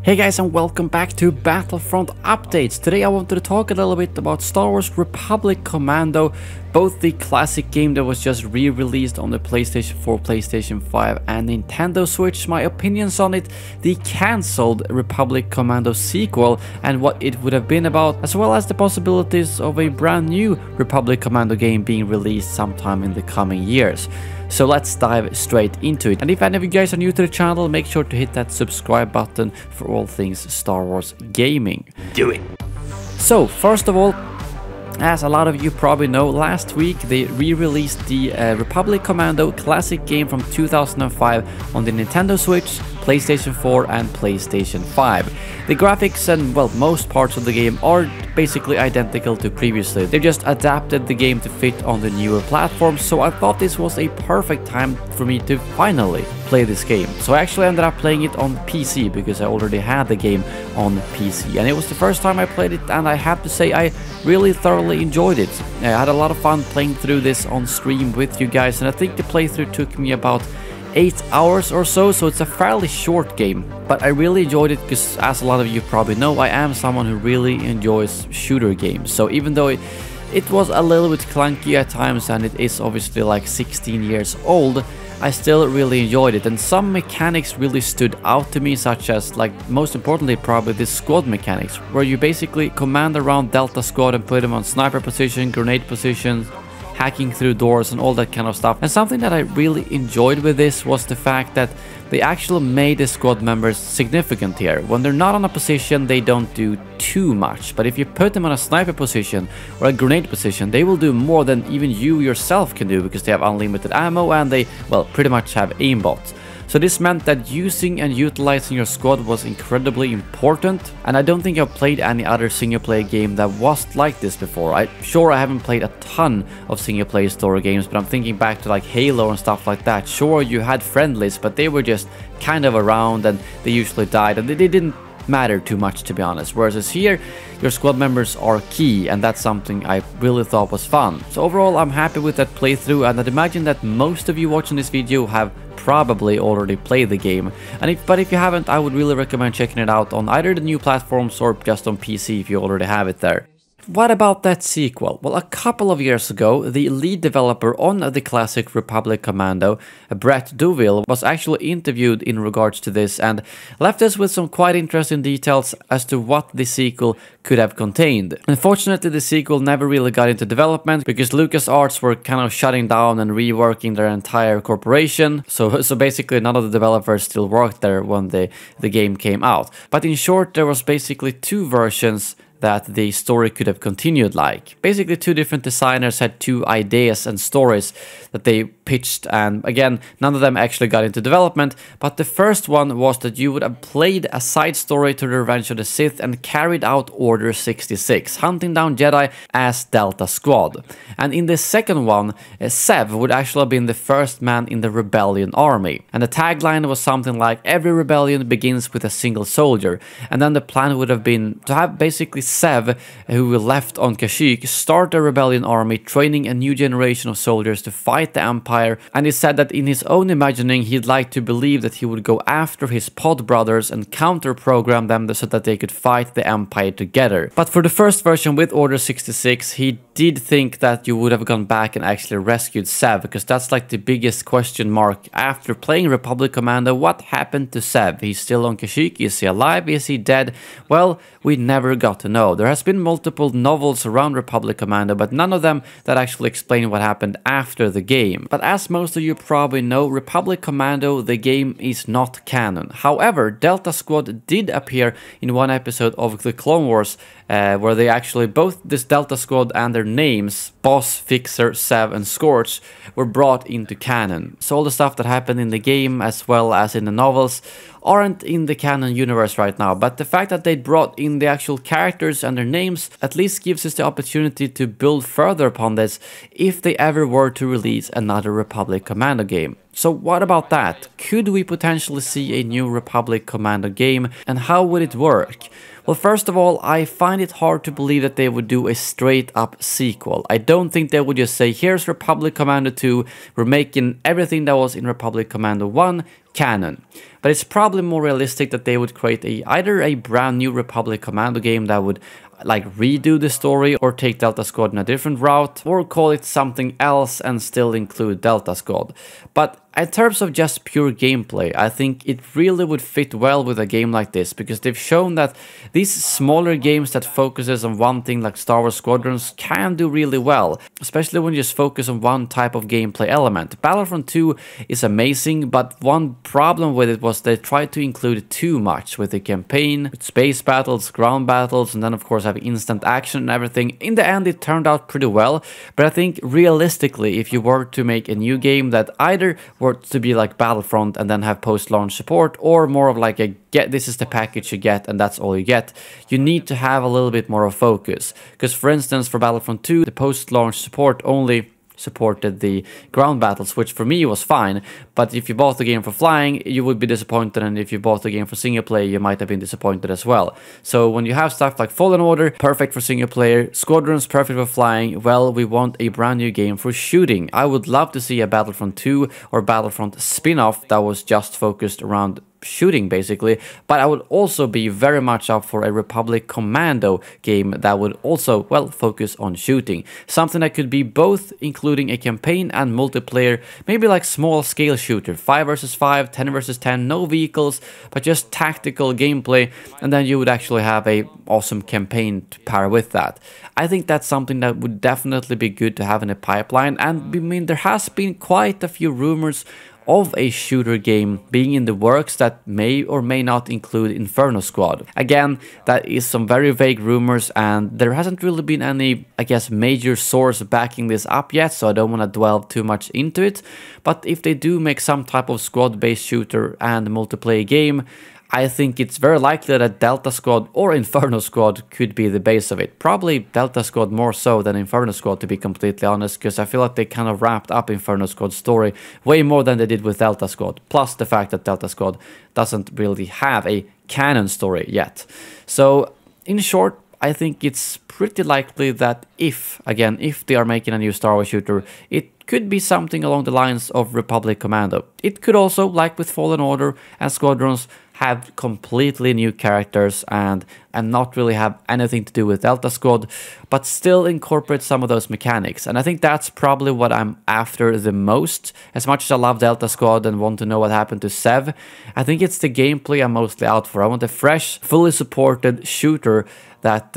Hey guys, and welcome back to Battlefront Updates. Today I wanted to talk a little bit about Star Wars Republic Commando, both the classic game that was just re-released on the PlayStation 4, PlayStation 5 and Nintendo Switch, my opinions on it, the cancelled Republic Commando sequel and what it would have been about, as well as the possibilities of a brand new Republic Commando game being released sometime in the coming years. So let's dive straight into it. And if any of you guys are new to the channel, make sure to hit that subscribe button for all things Star Wars gaming. Do it! So first of all, as a lot of you probably know, last week they re-released the Republic Commando classic game from 2005 on the Nintendo Switch, PlayStation 4 and PlayStation 5. The graphics and, well, most parts of the game are basically identical to previously. They just adapted the game to fit on the newer platforms, so I thought this was a perfect time for me to finally play this game. So I actually ended up playing it on PC because I already had the game on PC, and it was the first time I played it, and I have to say I really thoroughly enjoyed it. I had a lot of fun playing through this on stream with you guys, and I think the playthrough took me about 8 hours or so it's a fairly short game, but I really enjoyed it because, as a lot of you probably know, I am someone who really enjoys shooter games. So even though it was a little bit clunky at times and it is obviously like 16 years old, I still really enjoyed it, and some mechanics really stood out to me, such as, like, most importantly probably the squad mechanics, where you basically command around Delta Squad and put them on sniper position, grenade positions, hacking through doors and all that kind of stuff. And something that I really enjoyed with this was the fact that they actually made the squad members significant here. When they're not on a position, they don't do too much, but if you put them on a sniper position or a grenade position, they will do more than even you yourself can do, because they have unlimited ammo and they, well, pretty much have aimbots. So this meant that using and utilizing your squad was incredibly important, and I don't think I've played any other single player game that was like this before. I haven't played a ton of single player story games, but I'm thinking back to like Halo and stuff like that. Sure, you had friendlies, but they were just kind of around and they usually died, and they didn't matter too much, to be honest. Whereas here, your squad members are key, and that's something I really thought was fun. So overall, I'm happy with that playthrough, and I'd imagine that most of you watching this video have probably already played the game. But if you haven't, I would really recommend checking it out on either the new platforms or just on PC if you already have it there. What about that sequel? Well, a couple of years ago, the lead developer on the classic Republic Commando, Brett Douville, was actually interviewed in regards to this and left us with some quite interesting details as to what the sequel could have contained. Unfortunately, the sequel never really got into development because LucasArts were kind of shutting down and reworking their entire corporation. So basically none of the developers still worked there when the game came out. But in short, there was basically two versions that the story could have continued like. Basically, two different designers had two ideas and stories that they pitched, and again, none of them actually got into development, but the first one was that you would have played a side story to the Revenge of the Sith and carried out Order 66, hunting down Jedi as Delta Squad. And in the second one, Sev would actually have been the first man in the Rebellion army, and the tagline was something like, "Every rebellion begins with a single soldier," and then the plan would have been to have basically Sev, who left on Kashyyyk, start a rebellion army, training a new generation of soldiers to fight the Empire, and he said that in his own imagining he'd like to believe that he would go after his pod brothers and counter-program them so that they could fight the Empire together. But for the first version with Order 66, he did think that you would have gone back and actually rescued Sev, because that's like the biggest question mark after playing Republic Commando. What happened to Sev? He's still on Kashyyyk? Is he alive? Is he dead? Well, we never got to know. There has been multiple novels around Republic Commando, but none of them that actually explain what happened after the game. But as most of you probably know, Republic Commando, the game, is not canon. However, Delta Squad did appear in one episode of the Clone Wars, where they actually, both this Delta Squad and their names, Boss, Fixer, Sev and Scorch, were brought into canon. So all the stuff that happened in the game as well as in the novels aren't in the canon universe right now, but the fact that they brought in the actual characters and their names at least gives us the opportunity to build further upon this if they ever were to release another Republic Commando game. So what about that? Could we potentially see a new Republic Commando game, and how would it work? Well, first of all, I find it hard to believe that they would do a straight up sequel. I don't think they would just say, here's Republic Commando 2, we're making everything that was in Republic Commando 1 canon. But it's probably more realistic that they would create either a brand new Republic Commando game that would like redo the story or take Delta Squad in a different route, or call it something else and still include Delta Squad. But in terms of just pure gameplay, I think it really would fit well with a game like this, because they've shown that these smaller games that focuses on one thing like Star Wars Squadrons can do really well, especially when you just focus on one type of gameplay element. Battlefront 2 is amazing, but one problem with it was they tried to include too much with the campaign, with space battles, ground battles, and then of course have instant action and everything. In the end, it turned out pretty well, but I think realistically, if you were to make a new game that either were to be like Battlefront and then have post-launch support, or more of like a this is the package you get and that's all you get, you need to have a little bit more of focus. Because for instance, for Battlefront 2, the post-launch support only supported the ground battles, which for me was fine, but if you bought the game for flying, you would be disappointed, and if you bought the game for single player, you might have been disappointed as well. So when you have stuff like Fallen Order, perfect for single player, Squadrons, perfect for flying, well, we want a brand new game for shooting. I would love to see a Battlefront 2 or Battlefront spin-off that was just focused around shooting basically, but I would also be very much up for a Republic Commando game that would also, well, focus on shooting. Something that could be both including a campaign and multiplayer, maybe like small scale shooter, 5 versus 5, 10 versus 10, no vehicles, but just tactical gameplay, and then you would actually have a awesome campaign to pair with that. I think that's something that would definitely be good to have in a pipeline, and I mean, there has been quite a few rumors of a shooter game being in the works that may or may not include Inferno Squad. Again, that is some very vague rumors, and there hasn't really been any, I guess, major source backing this up yet, so I don't want to dwell too much into it. But if they do make some type of squad-based shooter and multiplayer game, I think it's very likely that Delta Squad or Inferno Squad could be the base of it. Probably Delta Squad more so than Inferno Squad, to be completely honest, because I feel like they kind of wrapped up Inferno Squad's story way more than they did with Delta Squad. Plus the fact that Delta Squad doesn't really have a canon story yet. So in short, I think it's pretty likely that if they are making a new Star Wars shooter, it could be something along the lines of Republic Commando. It could also, like with Fallen Order and Squadrons, have completely new characters and not really have anything to do with Delta Squad, but still incorporate some of those mechanics. And I think that's probably what I'm after the most. As much as I love Delta Squad and want to know what happened to Sev, I think it's the gameplay I'm mostly out for. I want a fresh, fully supported shooter that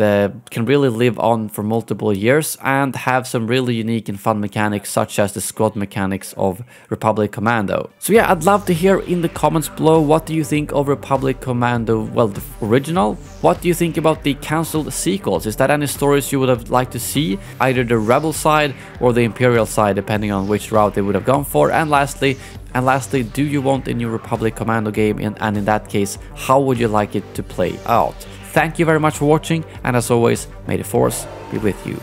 can really live on for multiple years and have some really unique and fun mechanics, such as the squad mechanics of Republic Commando. So yeah, I'd love to hear in the comments below, what do you think of Republic Commando, well, the original? What do you think about the cancelled sequels? Is that any stories you would have liked to see, either the Rebel side or the Imperial side, depending on which route they would have gone for? And lastly, do you want a new Republic Commando game, and in that case, how would you like it to play out? Thank you very much for watching, and as always, may the Force be with you.